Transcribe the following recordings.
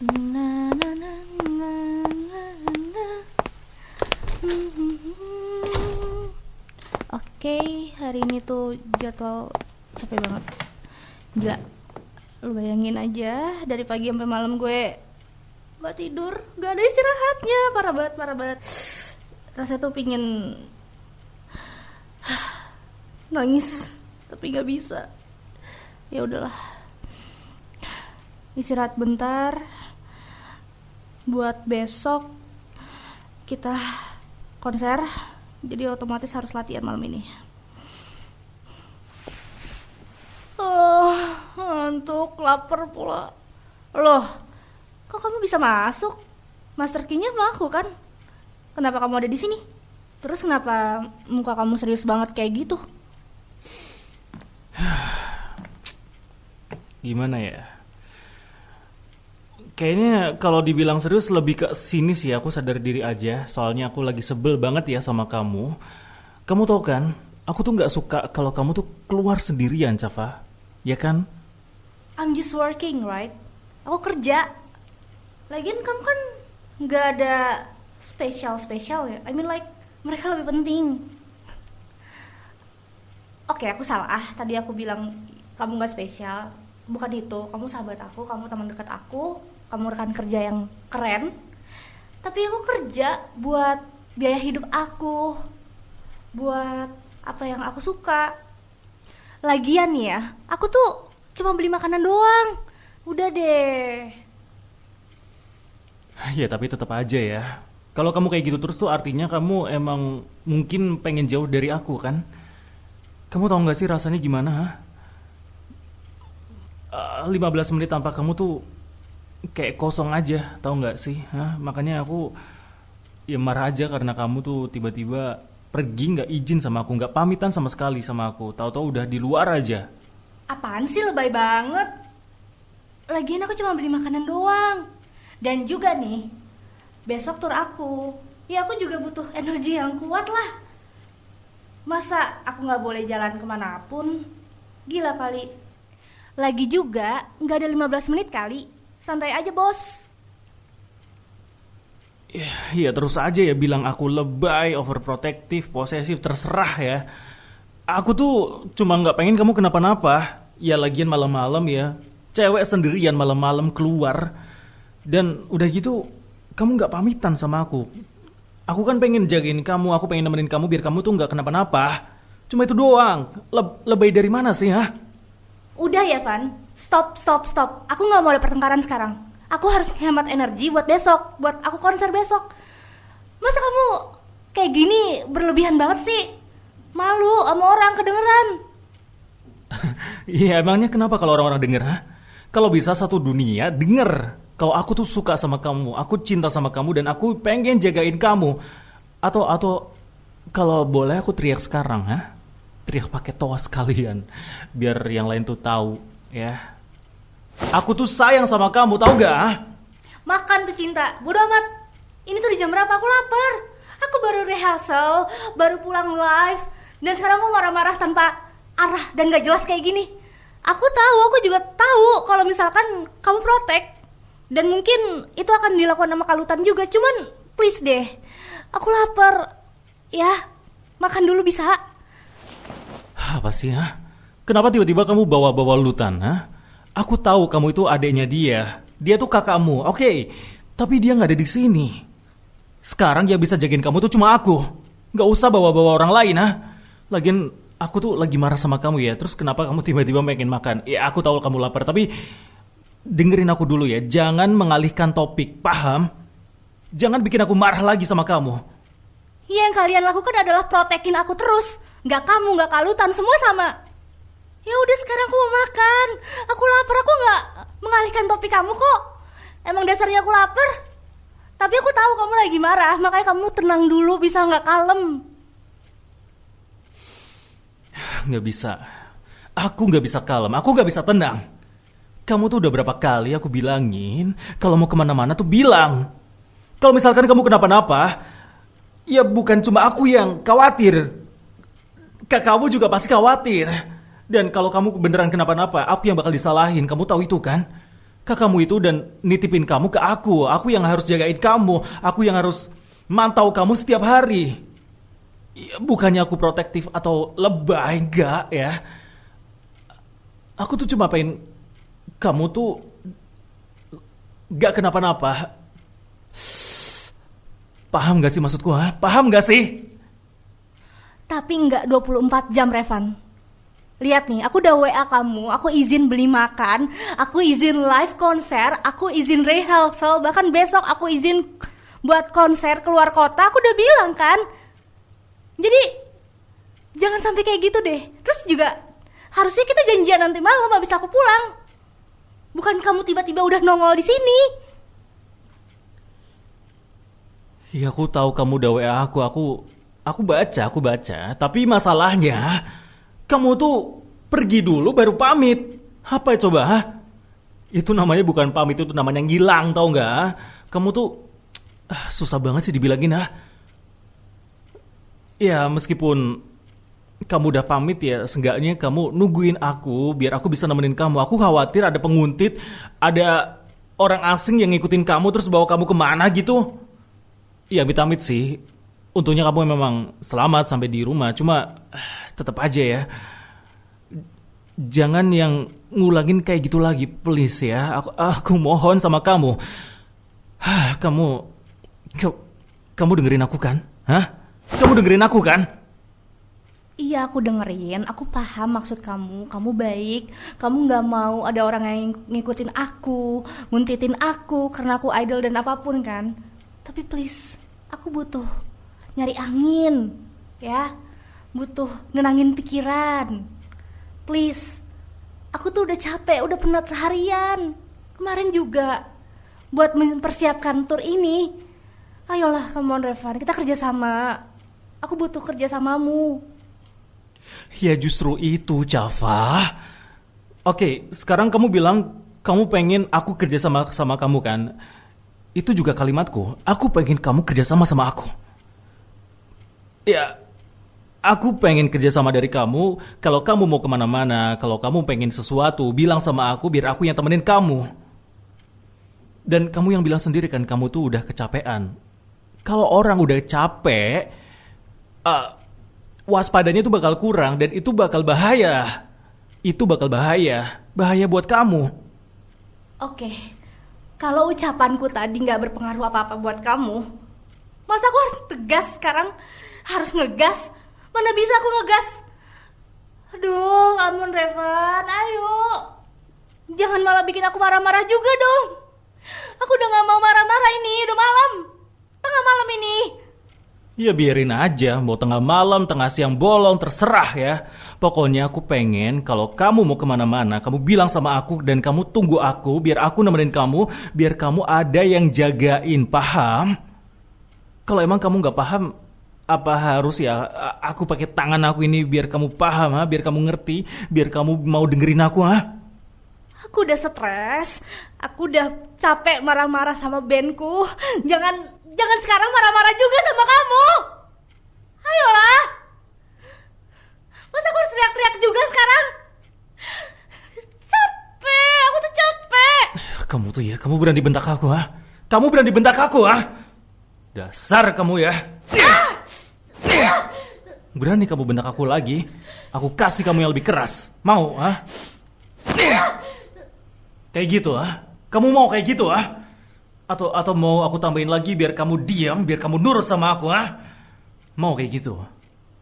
Na, na, na, na, na, na. Oke, hari ini tuh jadwal capek banget. Gila, lu bayangin aja dari pagi sampai malam gue gak tidur, gak ada istirahatnya. Parah banget, parah banget. Rasanya tuh pingin nangis, tapi gak bisa. Ya udahlah, istirahat bentar. Buat besok kita konser, jadi otomatis harus latihan malam ini. Oh, ngantuk, lapar pula. Loh, kok kamu bisa masuk? Master Key-nya sama aku kan? Kenapa kamu ada di sini? Terus kenapa muka kamu serius banget kayak gitu? Gimana ya? Kayaknya kalau dibilang serius lebih ke sini sih, aku sadar diri aja. Soalnya aku lagi sebel banget ya sama kamu. Kamu tahu kan, aku tuh gak suka kalau kamu tuh keluar sendirian, Cafa. Ya kan? I'm just working, right? Aku kerja. Lagian kamu kan gak ada spesial ya. I mean like, mereka lebih penting. Oke, aku salah. Tadi aku bilang kamu gak spesial. Bukan itu, kamu sahabat aku, kamu teman dekat aku, kamu rekan kerja yang keren. Tapi aku kerja buat biaya hidup aku, buat apa yang aku suka. Lagian nih ya, aku tuh cuma beli makanan doang. Udah deh. Ya tapi tetap aja ya. Kalau kamu kayak gitu terus tuh artinya kamu emang mungkin pengen jauh dari aku kan? Kamu tahu gak sih rasanya gimana, ha? 15 menit tanpa kamu tuh kayak kosong aja, tahu nggak sih? Hah? Makanya aku ya marah aja karena kamu tuh tiba-tiba pergi nggak izin sama aku, nggak pamitan sama sekali sama aku. Tahu-tahu udah di luar aja. Apaan sih, lebay banget. Lagian aku cuma beli makanan doang. Dan juga nih, besok tur aku. Ya aku juga butuh energi yang kuat lah. Masa aku nggak boleh jalan kemanapun? Gila kali. Lagi juga nggak ada 15 menit kali. Santai aja, bos. Ya terus aja ya bilang aku lebay, overprotective, posesif, terserah ya. Aku tuh cuma nggak pengen kamu kenapa-napa. Ya lagian malam-malam ya, cewek sendirian malam-malam keluar. Dan udah gitu kamu nggak pamitan sama aku. Aku kan pengen jagain kamu, aku pengen nemenin kamu biar kamu tuh nggak kenapa-napa. Cuma itu doang. Lebay dari mana sih, ha? Udah ya, Van. Stop. Aku nggak mau ada pertengkaran sekarang. Aku harus hemat energi buat besok, buat aku konser besok. Masa kamu kayak gini berlebihan banget sih? Malu sama orang kedengeran. Iya emangnya kenapa kalau orang-orang denger, ha? Kalau bisa satu dunia denger kalau aku tuh suka sama kamu, aku cinta sama kamu dan aku pengen jagain kamu. Atau kalau boleh aku teriak sekarang, ha? Teriak pakai toa sekalian biar yang lain tuh tahu ya. Aku tuh sayang sama kamu, tahu gak? Makan tuh cinta, bodo amat. Ini tuh di jam berapa? Aku lapar. Aku baru rehearsal, baru pulang live, dan sekarang aku marah-marah tanpa arah dan gak jelas kayak gini. Aku juga tahu kalau misalkan kamu protek, dan mungkin itu akan dilakukan sama Kalutan juga. Cuman please deh, aku lapar. Ya, makan dulu bisa? Apa sih, ha? Kenapa tiba-tiba kamu bawa-bawa Lutan, ha? Aku tahu kamu itu adiknya dia. Dia tuh kakakmu, oke. Tapi dia nggak ada di sini. Sekarang yang bisa jagain kamu tuh cuma aku. Nggak usah bawa-bawa orang lain, ha? Lagian aku tuh lagi marah sama kamu ya. Terus kenapa kamu tiba-tiba pengen makan? Ya aku tahu kamu lapar, tapi dengerin aku dulu ya. Jangan mengalihkan topik, paham? Jangan bikin aku marah lagi sama kamu. Yang kalian lakukan adalah protekin aku terus. Nggak kamu, nggak Kalutan, semua sama. Ya udah sekarang aku mau makan. Aku lapar, aku nggak mengalihkan topik kamu kok. Emang dasarnya aku lapar. Tapi aku tahu kamu lagi marah, makanya kamu tenang dulu, bisa nggak kalem? Nggak bisa. Aku nggak bisa kalem, aku nggak bisa tenang. Kamu tuh udah berapa kali aku bilangin kalau mau kemana-mana tuh bilang. Kalau misalkan kamu kenapa-napa, ya bukan cuma aku yang khawatir. Kamu juga pasti khawatir. Dan kalau kamu beneran kenapa-napa, aku yang bakal disalahin. Kamu tahu itu kan? kakakmu itu dan nitipin kamu ke aku. Aku yang harus jagain kamu. Aku yang harus mantau kamu setiap hari. Ya, bukannya aku protektif atau lebay, enggak ya. Aku tuh cuma pengen kamu tuh gak kenapa-napa. Paham gak sih maksudku? Ha? Paham gak sih? Tapi nggak 24 jam, Revan. Lihat nih, aku udah WA kamu, aku izin beli makan, aku izin live konser, aku izin rehearsal, bahkan besok aku izin buat konser keluar kota, aku udah bilang kan. Jadi, jangan sampai kayak gitu deh. Terus juga, harusnya kita janjian nanti malam habis aku pulang. Bukan kamu tiba-tiba udah nongol di sini. Ya aku tahu kamu udah WA aku baca. Tapi masalahnya kamu tuh pergi dulu baru pamit. Apa ya coba? Ha? Itu namanya bukan pamit, itu namanya ngilang, tau nggak? Kamu tuh susah banget sih dibilangin, ha? Ya meskipun kamu udah pamit ya, seenggaknya kamu nungguin aku biar aku bisa nemenin kamu. Aku khawatir ada penguntit, ada orang asing yang ngikutin kamu terus bawa kamu kemana gitu. Ya amit-amit sih. Untungnya kamu memang selamat sampai di rumah. Cuma tetap aja ya, jangan yang ngulangin kayak gitu lagi, please ya. Aku mohon sama kamu. Kamu dengerin aku kan? Hah? Kamu dengerin aku kan? Iya, aku dengerin, aku paham maksud kamu baik, kamu gak mau ada orang yang ngikutin aku, nguntitin aku karena aku idol dan apapun kan. Tapi please, aku butuh nyari angin, ya, butuh nenangin pikiran. Please, aku tuh udah capek, udah penat seharian, kemarin juga, buat mempersiapkan tour ini. Ayolah, come on Revan, kita kerjasama, aku butuh kerjasamamu. Ya justru itu, Java. Oke, sekarang kamu bilang kamu pengen aku kerja sama kamu kan? Itu juga kalimatku. Aku pengen kamu kerja sama aku. Ya, aku pengen kerja sama dari kamu. Kalau kamu mau kemana-mana, kalau kamu pengen sesuatu, bilang sama aku biar aku yang temenin kamu. Dan kamu yang bilang sendiri kan, kamu tuh udah kecapean. Kalau orang udah capek, waspadanya itu bakal kurang dan itu bakal bahaya. Itu bakal bahaya. Bahaya buat kamu. Oke, kalau ucapanku tadi gak berpengaruh apa-apa buat kamu, masa aku harus tegas sekarang? Harus ngegas? Mana bisa aku ngegas? Aduh, ampun Revan, ayo. Jangan malah bikin aku marah-marah juga dong. Aku udah gak mau marah-marah ini, udah malam. Tengah malam ini. Ya biarin aja, mau tengah malam, tengah siang bolong, terserah ya. Pokoknya aku pengen kalau kamu mau kemana-mana, kamu bilang sama aku dan kamu tunggu aku, biar aku nemenin kamu, biar kamu ada yang jagain, paham? Kalau emang kamu gak paham, apa harus ya aku pakai tangan aku ini biar kamu paham, ha? Biar kamu ngerti, biar kamu mau dengerin aku, ha? Aku udah stres, aku udah capek marah-marah sama bandku. Jangan sekarang marah-marah juga sama kamu. Ayolah. Masa aku harus teriak-teriak juga sekarang? Capek, aku tuh capek. Kamu tuh ya, kamu berani bentak aku, ha? Kamu berani bentak aku, ha? Dasar kamu ya. Berani kamu bentak aku lagi, aku kasih kamu yang lebih keras. Mau, ha? Kayak gitu, ha? Kamu mau kayak gitu, ha? Atau mau aku tambahin lagi biar kamu diam, biar kamu nurut sama aku, ha? Mau kayak gitu?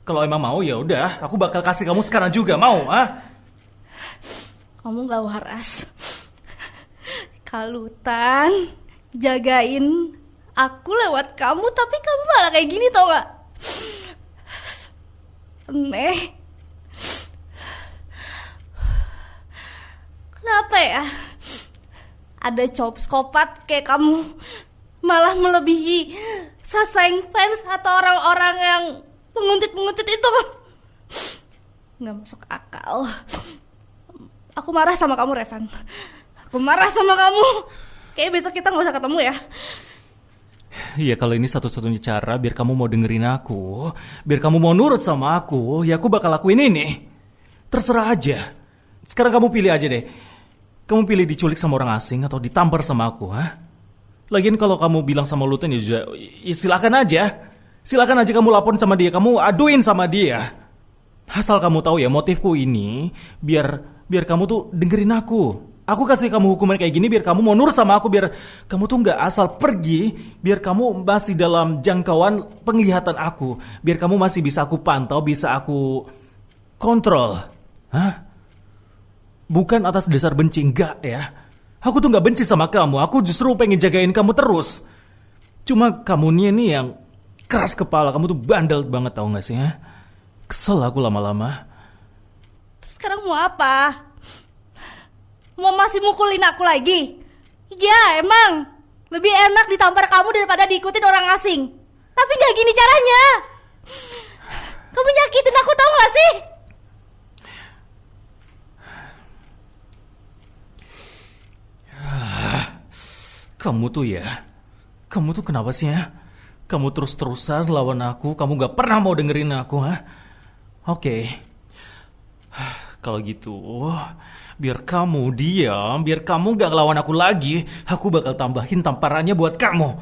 Kalau emang mau ya udah, aku bakal kasih kamu sekarang juga, mau, ha? Kamu gak waras. Kalutan, jagain aku lewat kamu, tapi kamu malah kayak gini, tau gak? Aneh. Kenapa ya? Ada cowok psikopat kayak kamu malah melebihi sasaeng fans atau orang-orang yang penguntit-penguntit itu. Gak masuk akal. Aku marah sama kamu, Revan. Aku marah sama kamu. Kayaknya besok kita gak usah ketemu ya. Iya, kalau ini satu-satunya cara biar kamu mau dengerin aku, biar kamu mau nurut sama aku, ya aku bakal lakuin ini. Terserah aja. Sekarang kamu pilih aja deh. Kamu pilih diculik sama orang asing atau ditampar sama aku, ha? Lagian kalau kamu bilang sama Luten ya juga, ya silakan aja. Silakan aja kamu laporin sama dia, kamu aduin sama dia. Asal kamu tahu ya, motifku ini biar kamu tuh dengerin aku. Aku kasih kamu hukuman kayak gini biar kamu mau nurut sama aku, biar kamu tuh nggak asal pergi, biar kamu masih dalam jangkauan penglihatan aku, biar kamu masih bisa aku pantau, bisa aku kontrol. Hah? Bukan atas dasar benci, enggak ya. Aku tuh nggak benci sama kamu, aku justru pengen jagain kamu terus. Cuma kamu nih yang keras kepala, kamu tuh bandel banget, tau gak sih ya? Kesel aku lama-lama. Terus sekarang mau apa? Mau masih mukulin aku lagi? Ya emang lebih enak ditampar kamu daripada diikutin orang asing. Tapi gak gini caranya. Kamu nyakitin aku, tau gak sih? Kamu tuh kenapa sih ya? Kamu terus-terusan lawan aku, kamu gak pernah mau dengerin aku, ha? Oke. Kalau gitu, biar kamu diam, biar kamu gak ngelawan aku lagi, aku bakal tambahin tamparannya buat kamu.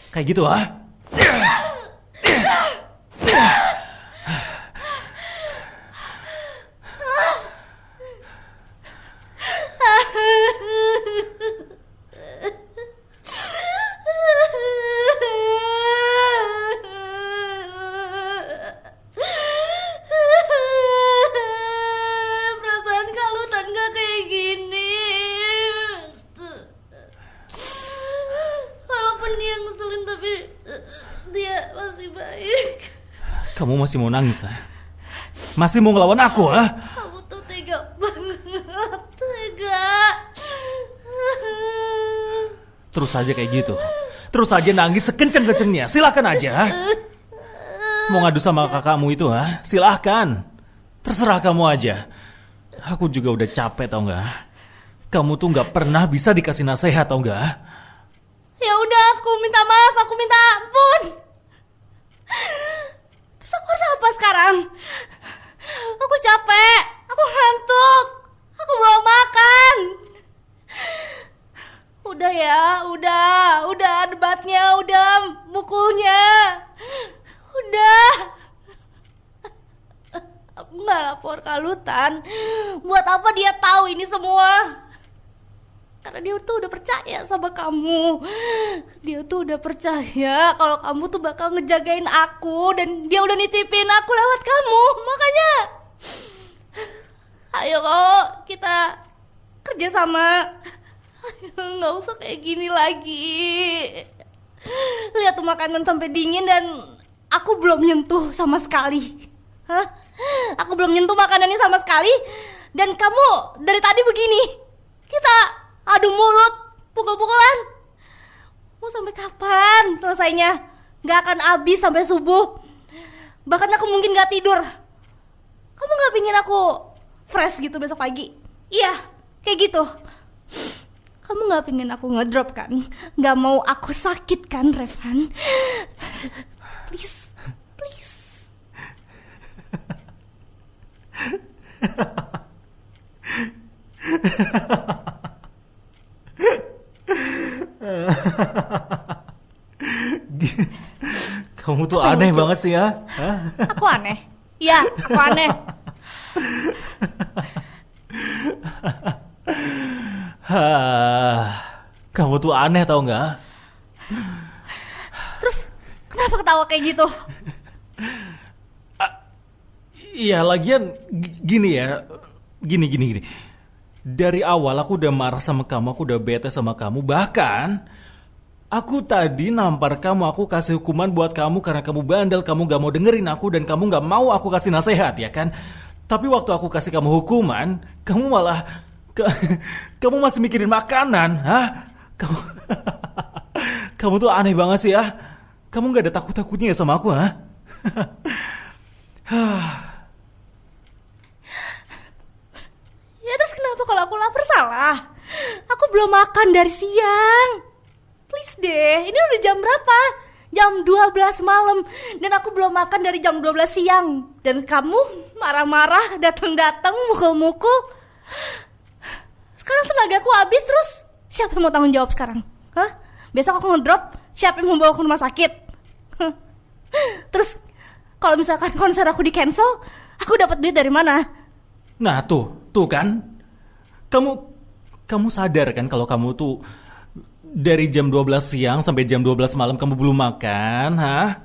Kayak gitu, ha? Perasaan kalau gak kayak gini. Walaupun dia ngeselin tapi dia masih baik. Kamu masih mau nangis, ha? Masih mau ngelawan aku, ha? Kamu tuh tega banget. Tega. Terus aja kayak gitu. Terus aja nangis sekenceng-kencengnya. Silakan aja, ha? Mau ngadu sama kakakmu itu, ha? Silakan. Terserah kamu aja. Aku juga udah capek, tau gak? Kamu tuh gak pernah bisa dikasih nasihat, tau gak? Ya udah, aku minta maaf, aku minta ampun. Terus aku harus apa sekarang? Aku capek, aku ngantuk, aku belum makan. Udah ya, udah debatnya, udah mukulnya. Udah. Aku gak lapor ke Lutan. Buat apa dia tahu ini semua? Karena dia tuh udah percaya sama kamu. Dia tuh udah percaya kalau kamu tuh bakal ngejagain aku. Dan dia udah nitipin aku lewat kamu. Makanya ayo kok kita kerja sama. Ayo, gak usah kayak gini lagi. Lihat tuh makanan sampai dingin dan aku belum nyentuh sama sekali. Hah? Aku belum nyentuh makanannya sama sekali. Dan kamu dari tadi begini. Kita adu mulut, pukul-pukulan. Mau sampai kapan selesainya? Gak akan habis sampai subuh. Bahkan aku mungkin gak tidur. Kamu gak pingin aku fresh gitu besok pagi? Iya, kayak gitu. Kamu gak pingin aku ngedrop kan? Gak mau aku sakit kan, Revan? Please, please. Kamu tuh aneh banget sih, ya? Hah? Aku aneh? Iya, aku aneh. Kamu tuh aneh, tau gak? Terus kenapa ketawa kayak gitu? Iya, lagian gini ya. Gini. Dari awal aku udah marah sama kamu, aku udah bete sama kamu. Bahkan aku tadi nampar kamu, aku kasih hukuman buat kamu karena kamu bandel, kamu gak mau dengerin aku dan kamu gak mau aku kasih nasihat, ya kan? Tapi waktu aku kasih kamu hukuman, kamu malah kamu masih mikirin makanan, hah? Kamu tuh aneh banget sih, ya. Kamu gak ada takut-takutnya ya sama aku, hah? Ya terus kenapa kalau aku lapar salah? Aku belum makan dari siang. Please deh, ini udah jam berapa? Jam 12 malam. Dan aku belum makan dari jam 12 siang. Dan kamu marah-marah, datang-datang, mukul-mukul. Sekarang tenagaku habis terus. Siapa yang mau tanggung jawab sekarang? Hah? Besok aku ngedrop, siapa yang mau bawa ke rumah sakit? Terus kalau misalkan konser aku di cancel, aku dapat duit dari mana? Nah tuh kan. Kamu sadar kan kalau kamu tuh dari jam 12 siang sampai jam 12 malam kamu belum makan, hah?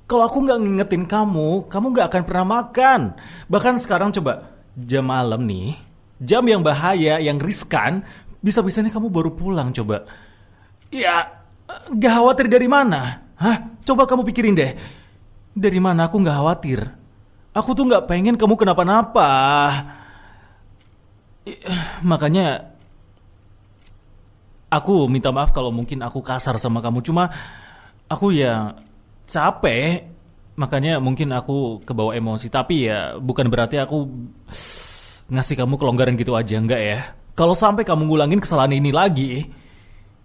Kalau aku nggak ngingetin kamu nggak akan pernah makan. Bahkan sekarang coba, jam malam nih, jam yang bahaya, yang riskan, bisa-bisanya kamu baru pulang coba. Ya, nggak khawatir dari mana? Hah? Coba kamu pikirin deh. Dari mana aku nggak khawatir? Aku tuh nggak pengen kamu kenapa-napa. Makanya aku minta maaf kalau mungkin aku kasar sama kamu. Cuma aku ya capek. Makanya mungkin aku kebawa emosi. Tapi ya bukan berarti aku ngasih kamu kelonggaran gitu aja. Enggak ya. Kalau sampai kamu ngulangin kesalahan ini lagi,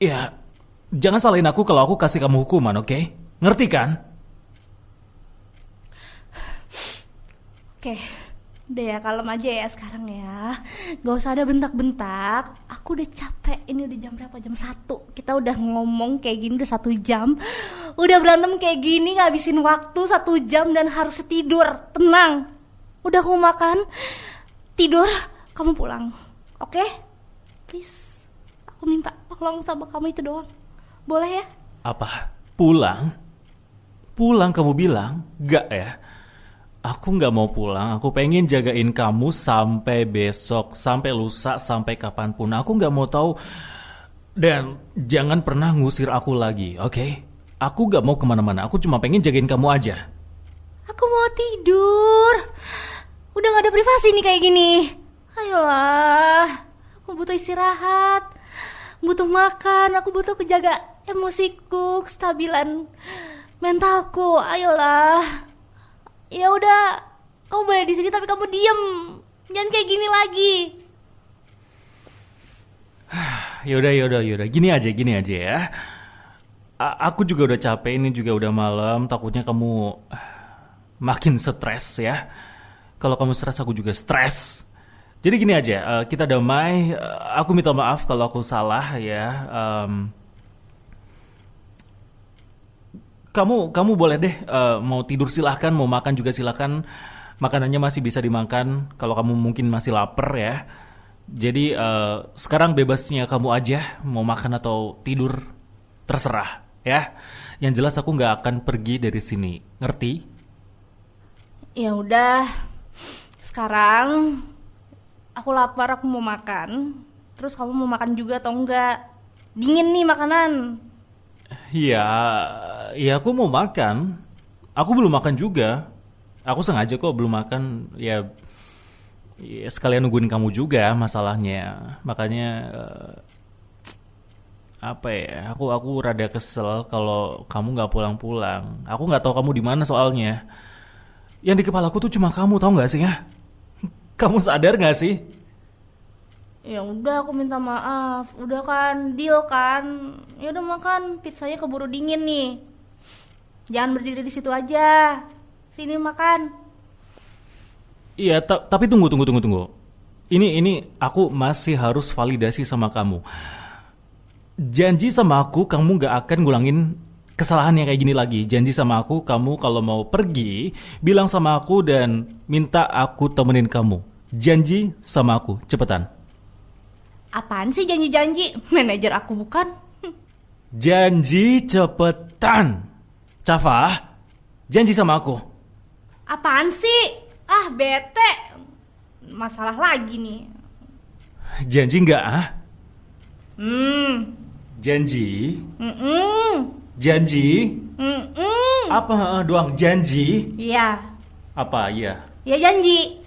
ya jangan salahin aku kalau aku kasih kamu hukuman, oke? Ngerti kan? Oke, udah ya kalem aja ya sekarang ya. Gak usah ada bentak-bentak. Aku udah capek, ini udah jam berapa? Jam 1. Kita udah ngomong kayak gini udah 1 jam. Udah berantem kayak gini ngabisin waktu 1 jam dan harus tidur. Tenang. Udah aku makan, tidur, kamu pulang. Oke? Please. Aku minta tolong sama kamu itu doang. Boleh ya? Apa? Pulang? Pulang kamu bilang? Gak ya? Aku gak mau pulang, aku pengen jagain kamu sampai besok, sampai lusa, sampai kapanpun. Aku gak mau tahu. Dan jangan pernah ngusir aku lagi, oke? Aku gak mau kemana-mana, aku cuma pengen jagain kamu aja. Aku mau tidur. Udah gak ada privasi nih kayak gini. Ayolah. Aku butuh istirahat, butuh makan, aku butuh kejaga emosiku, kestabilan mentalku. Ayolah. Ya udah, kamu boleh di sini tapi kamu diem. Jangan kayak gini lagi. Yaudah. Gini aja ya. Aku juga udah capek, ini juga udah malam. Takutnya kamu makin stres ya. Kalau kamu stres, aku juga stres. Jadi gini aja, kita damai. Aku minta maaf kalau aku salah ya. Kamu boleh deh, mau tidur silahkan, mau makan juga silahkan. Makanannya masih bisa dimakan kalau kamu mungkin masih lapar ya. Jadi sekarang bebasnya kamu aja, mau makan atau tidur, terserah ya. Yang jelas aku nggak akan pergi dari sini, ngerti? Ya udah, sekarang aku lapar, aku mau makan. Terus kamu mau makan juga atau enggak? Dingin nih makanan. Ya aku mau makan. Aku belum makan juga. Aku sengaja kok belum makan. Ya sekalian nungguin kamu juga masalahnya. Makanya apa ya? Aku rada kesel kalau kamu nggak pulang-pulang. Aku nggak tahu kamu di mana soalnya. Yang di kepalaku tuh cuma kamu, tahu nggak sih ya? Kamu sadar nggak sih? Ya udah, aku minta maaf. Udah kan, deal kan? Ya udah makan, pizzanya keburu dingin nih. Jangan berdiri di situ aja. Sini makan. Iya, tapi tunggu. Ini aku masih harus validasi sama kamu. Janji sama aku kamu gak akan ngulangin kesalahan yang kayak gini lagi. Janji sama aku, kamu kalau mau pergi bilang sama aku dan minta aku temenin kamu. Janji sama aku, cepetan. Apaan sih janji-janji? Manajer aku bukan? Janji cepetan. Cafah, janji sama aku. Apaan sih? Ah, bete. Masalah lagi nih. Janji nggak ah? Janji? Janji? Apa doang? Janji? Iya. Apa iya? Ya janji.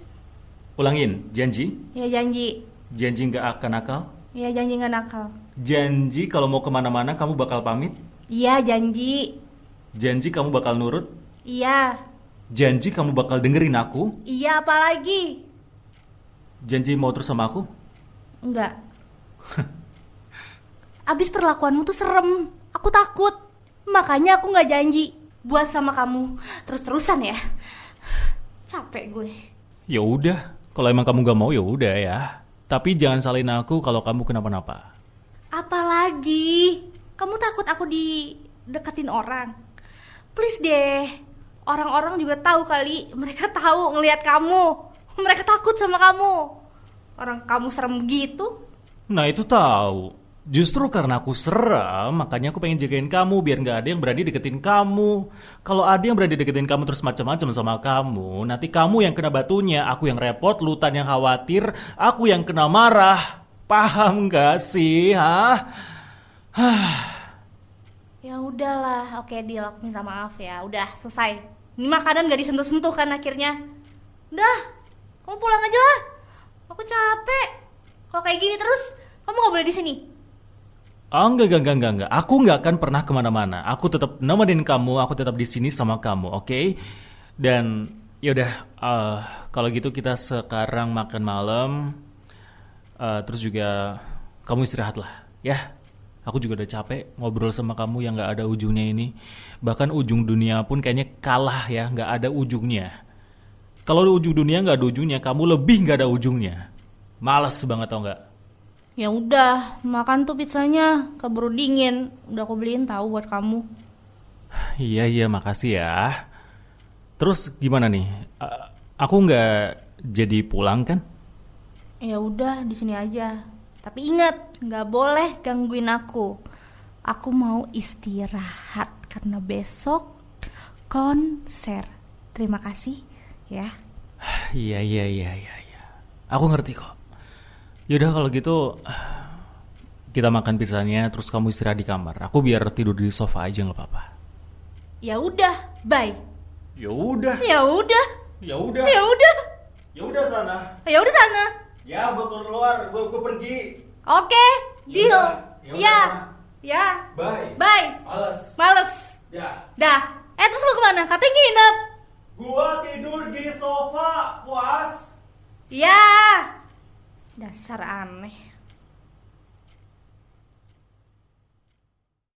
Ulangin, janji? Ya janji. Janji nggak akan nakal? Ya janji nggak nakal. Janji kalau mau kemana-mana kamu bakal pamit? Iya janji. Janji kamu bakal nurut? Iya. Janji kamu bakal dengerin aku? Iya, apalagi? Janji mau terus sama aku? Enggak. Abis perlakuanmu tuh serem. Aku takut. Makanya aku nggak janji buat sama kamu terus-terusan ya. Capek gue. Ya udah, kalau emang kamu gak mau ya udah ya. Tapi jangan salin aku kalau kamu kenapa-napa. Apalagi kamu takut aku dideketin orang. Please deh. Orang-orang juga tahu kali. Mereka tahu ngelihat kamu. Mereka takut sama kamu. Orang kamu serem gitu. Nah itu tahu. Justru karena aku seram, makanya aku pengen jagain kamu biar nggak ada yang berani deketin kamu. Kalau ada yang berani deketin kamu terus macam-macam sama kamu, nanti kamu yang kena batunya, aku yang repot, Lutan yang khawatir, aku yang kena marah. Paham nggak sih, hah? Ya udahlah, oke deal, aku minta maaf ya. Udah selesai. Ini makanan gak disentuh-sentuh kan akhirnya. Udah, kamu pulang aja lah. Aku capek. Kalau kayak gini terus, kamu gak boleh di sini. Enggak. Aku nggak akan pernah kemana-mana. Aku tetap nemenin kamu. Aku tetap di sini sama kamu, oke? Dan yaudah, kalau gitu kita sekarang makan malam. Terus juga kamu istirahat lah, ya. Aku juga udah capek ngobrol sama kamu yang nggak ada ujungnya ini. Bahkan ujung dunia pun kayaknya kalah ya, nggak ada ujungnya. Kalau ujung dunia nggak ada ujungnya, kamu lebih nggak ada ujungnya. Males banget tau nggak? Ya udah, makan tuh pizzanya, keburu dingin. Udah aku beliin tahu buat kamu. Iya, makasih ya. Terus gimana nih? Aku nggak jadi pulang kan? Ya udah, di sini aja. Tapi ingat, nggak boleh gangguin aku. Aku mau istirahat karena besok konser. Terima kasih ya. Iya. Aku ngerti kok. Yaudah kalau gitu kita makan pizzanya terus kamu istirahat di kamar. Aku biar tidur di sofa aja nggak apa-apa. Ya udah, bye. Ya udah sana. Ya udah sana. Ya gue keluar, gue pergi. Oke, deal. Yaudah, Ya. Bye. Males. Ya. Dah. Terus lu kemana? Katanya nginep. Gua tidur di sofa, puas. Ya. Dasar aneh.